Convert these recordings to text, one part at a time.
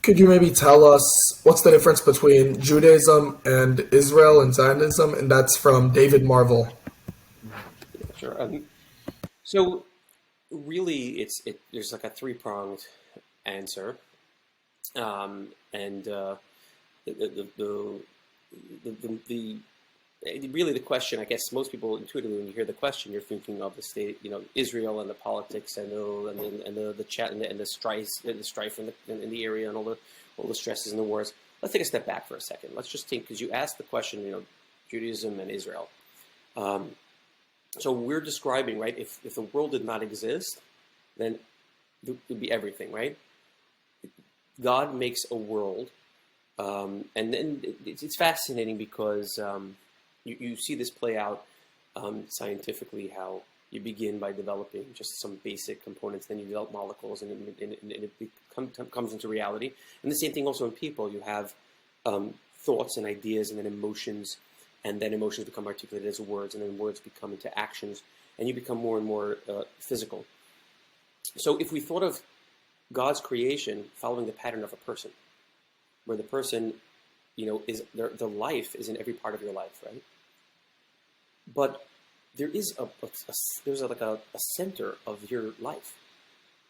Could you maybe tell us what's the difference between Judaism and Israel and Zionism? And that's from David Marvel. Sure. So really, there's like a three-pronged answer, and the really the question, I guess most people intuitively when you hear the question, you're thinking of the state, Israel and the politics and the chat and the strife in the area and all the stresses and the wars. Let's take a step back for a second. Let's just think, because you asked the question, Judaism and Israel. So we're describing, right? If the world did not exist, then it would be everything, right? God makes a world, and then it's fascinating because you see this play out scientifically, how you begin by developing just some basic components, then you develop molecules, and it comes into reality. And the same thing also in people. You have thoughts and ideas, and then emotions, and then emotions become articulated as words, and then words become into actions, and you become more and more physical. So if we thought of God's creation following the pattern of a person, where the person, is the life is in every part of your life, right? But there is there's like a center of your life.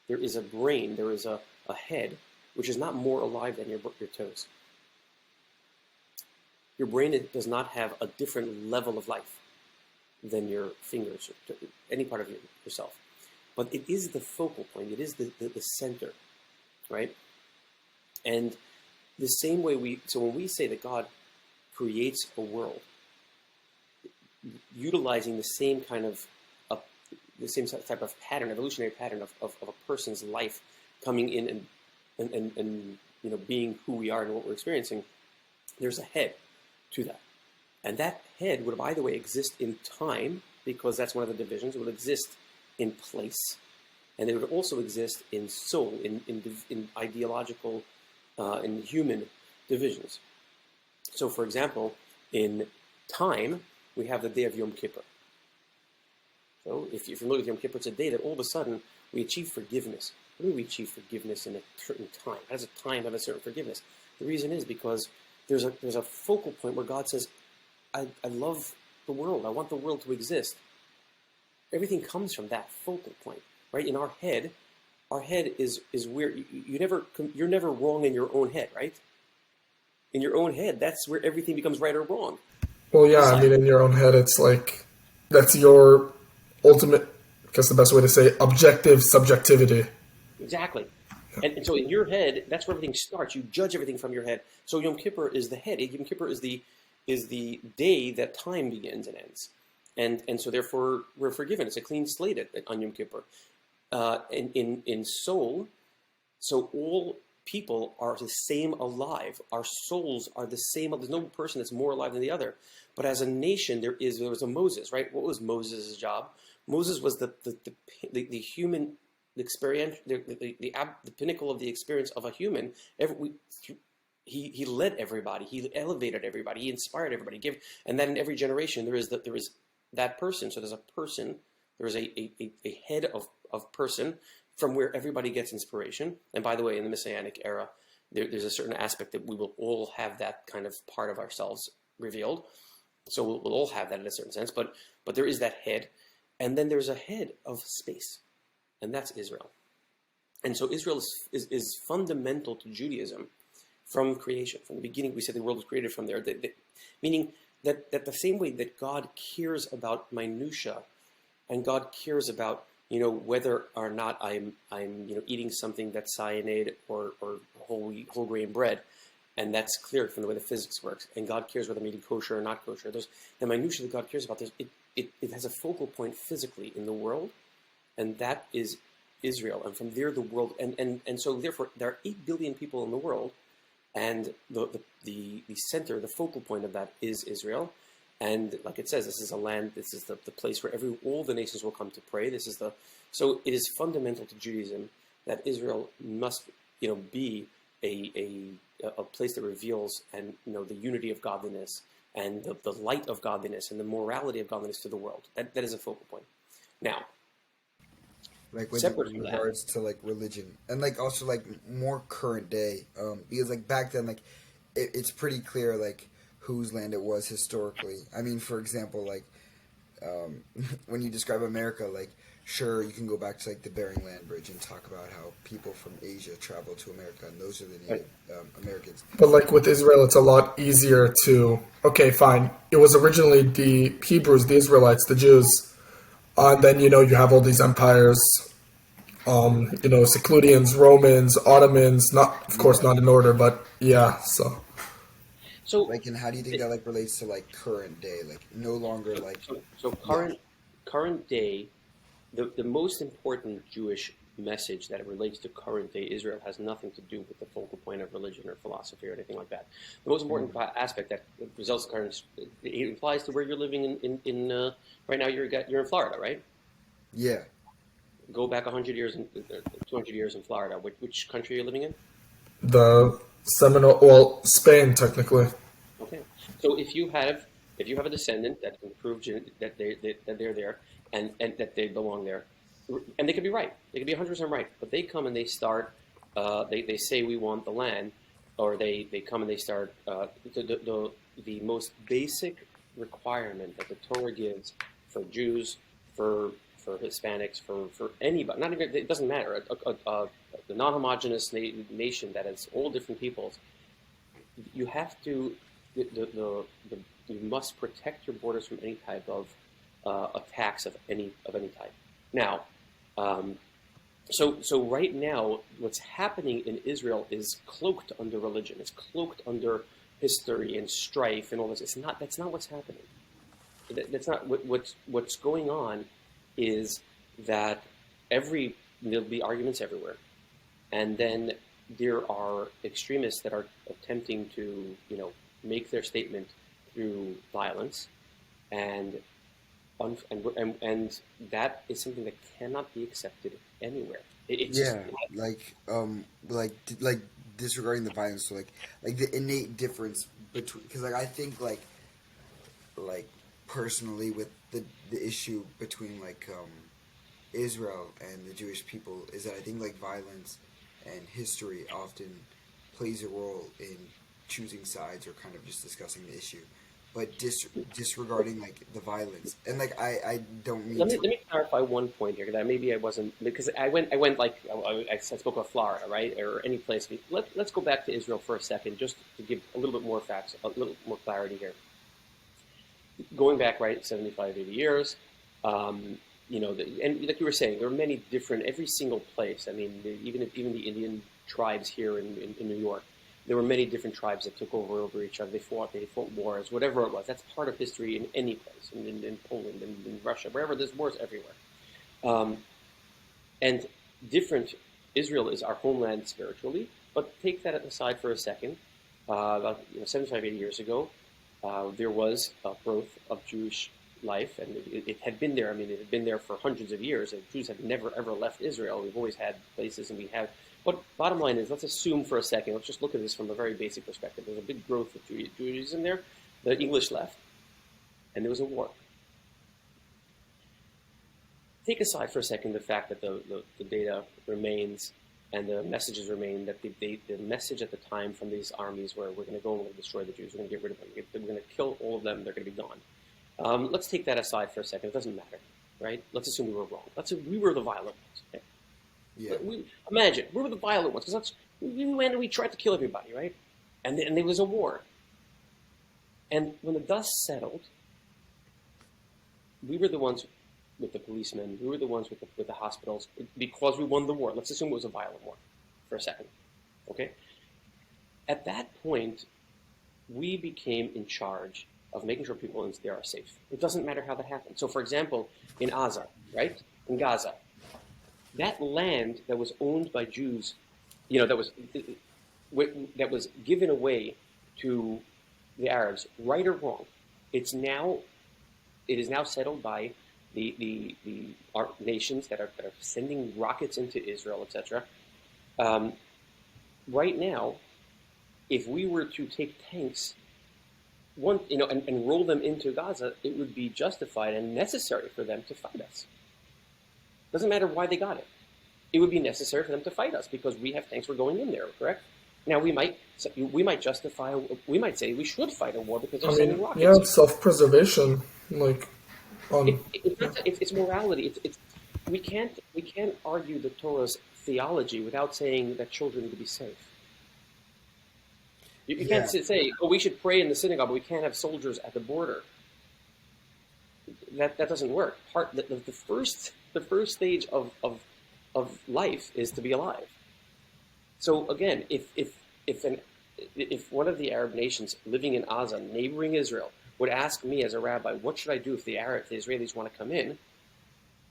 There is a brain, there is a head, which is not more alive than your toes. Your brain does not have a different level of life than your fingers or any part of yourself. But it is the focal point. It is the center, right? And the same way so when we say that God creates a world, utilizing the same kind of, the same type of pattern, evolutionary pattern of a person's life coming in and being who we are and what we're experiencing, there's a head to that. And that head would, by the way, exist in time, because that's one of the divisions. It would exist in place, and it would also exist in soul, in ideological, in human divisions. So, for example, in time, we have the day of Yom Kippur. So, if you're familiar with Yom Kippur, it's a day that all of a sudden we achieve forgiveness. What do we achieve forgiveness in a certain time? How does a time have a certain forgiveness? The reason is because there's a focal point where God says, I love the world. I want the world to exist. Everything comes from that focal point, right? In our head is where you're never wrong in your own head, right? In your own head, that's where everything becomes right or wrong. Well, yeah, I mean, in your own head, it's like that's your ultimate, I guess the best way to say, objective subjectivity. Exactly. And so in your head, that's where everything starts. You judge everything from your head. So Yom Kippur is the head. Yom Kippur is the day that time begins and ends. And so therefore we're forgiven. It's a clean slate on Yom Kippur. In soul, so all people are the same alive. Our souls are the same. There's no person that's more alive than the other. But as a nation, there was a Moses, right? What was Moses' job? Moses was the human experience, the pinnacle of the experience of a human. He led everybody. He elevated everybody. He inspired everybody. And then in every generation there is that person. So there's a person. There is a head of person from where everybody gets inspiration. And by the way, in the Messianic era, there's a certain aspect that we will all have that kind of part of ourselves revealed. So we'll all have that in a certain sense. But there is that head, and then there's a head of space. And that's Israel. And so Israel is fundamental to Judaism from creation. From the beginning, we said the world was created from there. Meaning that the same way that God cares about minutia, and God cares about whether or not I'm eating something that's cyanide or whole grain bread, and that's clear from the way the physics works. And God cares whether I'm eating kosher or not kosher. There's the minutia that God cares about. It has a focal point physically in the world. And that is Israel, and from there the world, and so therefore there are 8 billion people in the world, and the center, the focal point of that is Israel, and like it says, this is a land, this is the place where all the nations will come to pray. So it is fundamental to Judaism that Israel must be a place that reveals and the unity of godliness and the light of godliness and the morality of godliness to the world. That is a focal point. Now, like with Separate from that, regards to like religion and like also like more current day, because like back then like it's pretty clear like whose land it was historically. I mean, for example, like um, when you describe America, like sure you can go back to like the Bering Land Bridge and talk about how people from Asia traveled to America and those are the right? Native Americans. But like with Israel, it's a lot easier to. Okay, fine. It was originally the Hebrews, the Israelites, the Jews, and then you have all these empires. Secludians, Romans, Ottomans. Not, of course, Yeah, not in order, but yeah. So So, like and how do you think that like relates to like current day? Like no longer like so yeah, current day, the most important Jewish message that relates to current day Israel has nothing to do with the focal point of religion or philosophy or anything like that. The most important mm, aspect that results in current it applies to where you're living in right now. You're in Florida, right? yeah. Go back 100 years, 200 years in Florida. Which country are you living in? the Seminole, well, Spain technically. Okay. So if you have a descendant that can prove that they're there and that they belong there, and they could be right, they could be 100% right, but they come and they start, they say we want the land, or they come and they start the most basic requirement that the Torah gives for Jews, for Hispanics, for anybody, not even it doesn't matter, the non-homogeneous nation that has all different peoples, you have to the you must protect your borders from any type of attacks of any type. Now, um, so right now, what's happening in Israel is cloaked under religion. It's cloaked under history and strife and all this. It's not. That's not what's happening. That's not what's going on. Is that there'll be arguments everywhere, and then there are extremists that are attempting to, make their statement through violence, and and that is something that cannot be accepted anywhere. It's just Yeah, like disregarding the violence, so like the innate difference between because like I think like personally with the issue between like Israel and the Jewish people is that I think like violence and history often plays a role in choosing sides or kind of just discussing the issue, but disregarding like the violence and like I don't mean let me to let me clarify one point here that maybe I wasn't because I went like I spoke about Florida, right, or any place. Let's go back to Israel for a second just to give a little bit more facts, a little more clarity here. Going back, right, 75, 80 years, um, and like you were saying, there are many different, every single place. I mean, even the Indian tribes here in New York, there were many different tribes that took over each other. They fought wars, whatever it was. That's part of history in any place, in Poland, in Russia, wherever there's wars everywhere. Um, and different, Israel is our homeland spiritually, but take that aside for a second. About 75, 80 years ago, there was a growth of Jewish life, and it had been there. I mean, it had been there for hundreds of years. And Jews have never ever left Israel. We've always had places, and we have. But bottom line is, let's assume for a second. Let's just look at this from a very basic perspective. There's a big growth of Judaism there. The English left, and there was a war. Take aside for a second the fact that the data remains and the messages remain, that the message at the time from these armies were, we're going to go and we're going to destroy the Jews, we're going to get rid of them, we're going to kill all of them, they're going to be gone. Let's take that aside for a second. It doesn't matter, right? Let's assume we were wrong. Let's assume we were the violent ones. Okay? yeah Imagine we were the violent ones because we went and we tried to kill everybody, right? And there was a war. And when the dust settled, we were the ones with the policemen. We were the ones with the hospitals because we won the war. Let's assume it was a violent war for a second. Okay? At that point, we became in charge of making sure people in there are safe. It doesn't matter how that happened. So, for example, in Gaza, right? In Gaza, that land that was owned by Jews, that was given away to the Arabs, right or wrong, it's now it is now settled by the our nations that are sending rockets into Israel, etc. Um, right now, if we were to take tanks and roll them into Gaza, it would be justified and necessary for them to fight us. Doesn't matter why they got it. It would be necessary for them to fight us because we have tanks. We're going in there, correct? Now we might justify. We might say we should fight a war because they're I sending mean, yeah, rockets. self-preservation, like on. Yeah. It's morality. We can't argue the Torah's theology without saying that children need to be safe. You can't Yeah, say, oh, we should pray in the synagogue, but we can't have soldiers at the border. That doesn't work. The first stage of life is to be alive. So again, if one of the Arab nations living in Gaza, neighboring Israel, would ask me as a rabbi, what should I do if the Israelis want to come in?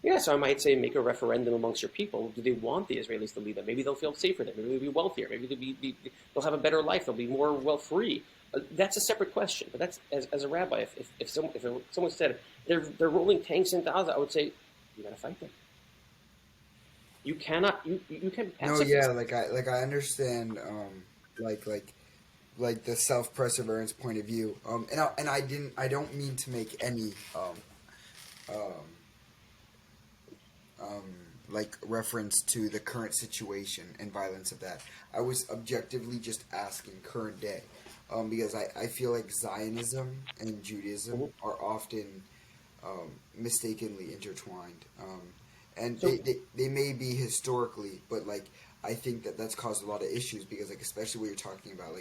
Yes, I might say make a referendum amongst your people. Do they want the Israelis to lead them? Maybe they'll feel safer there. Maybe they'll be wealthier. Maybe they'll have a better life. They'll be more well-free. That's a separate question. But that's as a rabbi, if someone said they're rolling tanks into Gaza, I would say you got to fight them. You cannot. You can no, pacifist. yeah, I understand, like the self-perseverance point of view, I don't mean to make any um, like reference to the current situation and violence of that. I was objectively just asking current day, because I feel like Zionism and Judaism Mhm. are often mistakenly intertwined, and So they may be historically, but like I think that's caused a lot of issues because like especially what you're talking about,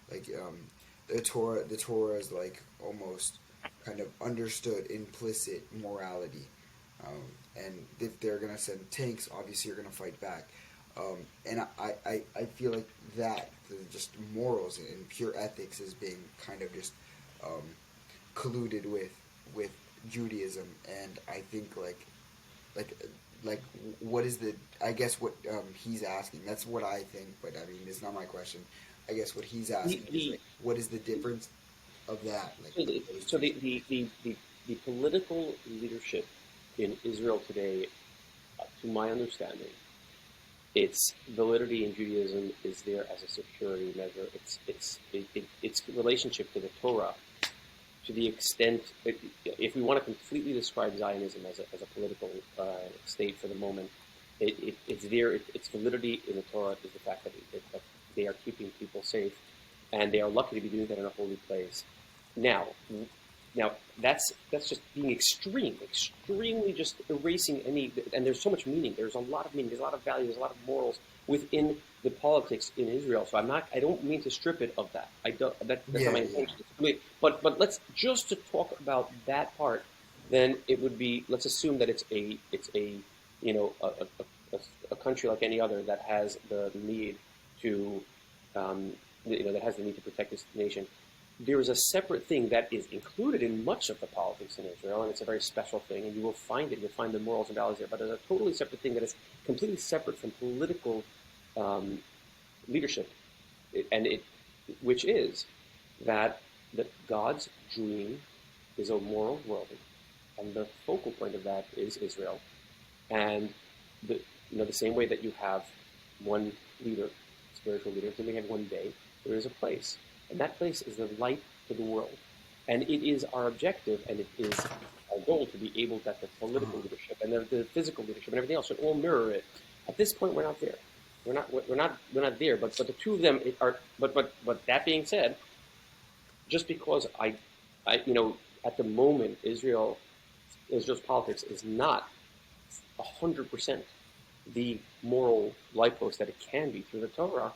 the Torah is like almost kind of understood implicit morality. And if they're going to send tanks, obviously you're going to fight back. And I feel like that, just morals and pure ethics is being kind of just um, colluded with Judaism. And I think like like what is the, I guess what he's asking, that's what I think, but I mean it's not my question. I guess what he's the, asking is the like what is the difference of that, like so the those so two the, things. the, the, the, the political leadership in Israel today, to my understanding, its validity in Judaism is there as a security measure. Its relationship to the Torah, to the extent, if we want to completely describe Zionism as a political state for the moment, it's there. Its validity in the Torah is the fact that they are keeping people safe, and they are lucky to be doing that in a holy place. Now, now that's just being extremely just erasing any. And there's so much meaning. There's a lot of meaning. There's a lot of values. There's a lot of morals within the politics in Israel. So I don't mean to strip it of that. I don't. That's not Yeah, my yeah. intention. But let's just to talk about that part. Then it would be. Let's assume that it's a you know a country like any other that has the need to that has the need to protect this nation. There is a separate thing that is included in much of the politics in Israel, and it's a very special thing, and you will find it. You'll find the morals and values there, but there's a totally separate thing that is completely separate from political um, leadership, which is that God's dream is a moral world, and the focal point of that is Israel. And the same way that you have one leader, spiritual leader, then we have one day, there is a place. And that place is the light to the world. And it is our objective and it is our goal to be able that the political leadership and the physical leadership and everything else should all mirror it. At this point we're not there. We're not there, but the two of them are but that being said, just because at the moment Israel's politics is not 100% the moral life post that it can be through the Torah,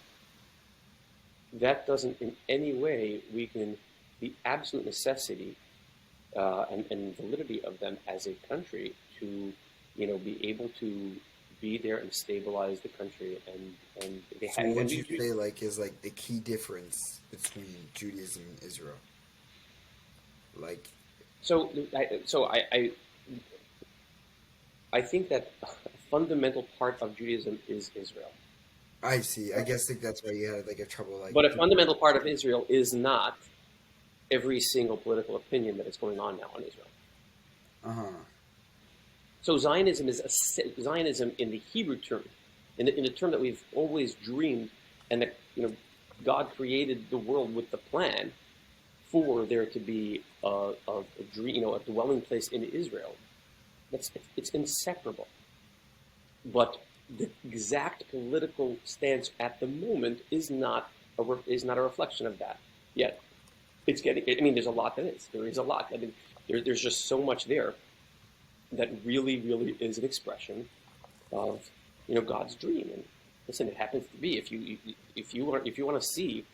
that doesn't in any way weaken the absolute necessity and validity of them as a country to, be able to be there and stabilize the country and they So have what and would you say like is like the key difference between Judaism and Israel? Like, so I think that a fundamental part of Judaism is Israel, I see. I guess like that's why you had like a trouble like. but a fundamental part of Israel is not every single political opinion that is going on now in Israel. Uh huh. So Zionism is Zionism in the Hebrew term, in the term that we've always dreamed, and that God created the world with the plan for there to be a dream, a dwelling place in Israel. It's inseparable. but the exact political stance at the moment is not a reflection of that yet. It's getting. I mean, there's a lot that is. There is a lot. I mean, there's just so much there that really, really is an expression of God's dream. And listen, it happens to be if you want to see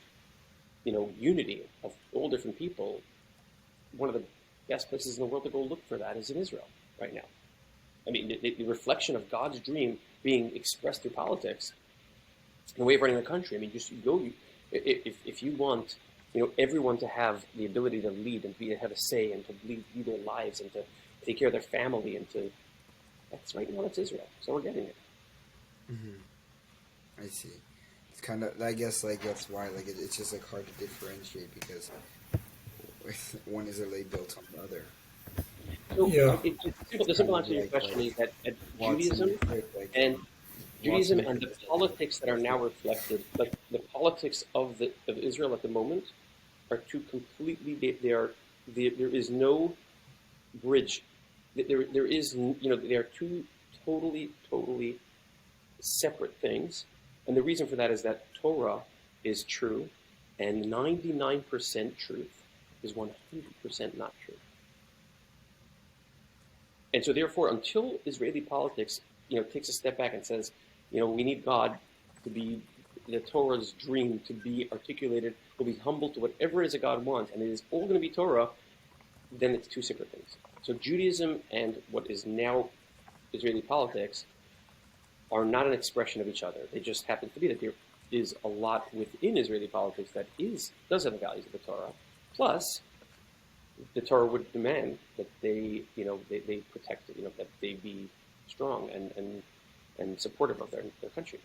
unity of all different people, one of the best places in the world to go look for that is in Israel right now. I mean, the reflection of God's dream being expressed through politics and the way of running the country. I mean, just go. If you want, everyone to have the ability to lead and to have a say and to lead their lives and to take care of their family that's right now it's Israel. So we're getting it. I see. It's kind of, I guess, like that's why, like it's just like hard to differentiate because one is really built on the other. So Yeah. the simple answer to your question is that Judaism and Judaism and the politics that are now reflected, like the politics of Israel at the moment, are two completely. There is no bridge. There is they are two totally separate things, and the reason for that is that Torah is true, and 99% truth is 100% not true. And so, therefore, until Israeli politics, takes a step back and says, we need God to be the Torah's dream to be articulated, to be humble to whatever it is that God wants, and it is all going to be Torah, then it's two separate things. So Judaism and what is now Israeli politics are not an expression of each other. They just happen to be that there is a lot within Israeli politics that does have the values of the Torah. Plus, the Torah would demand that they protect it, that they be strong and supportive of their country.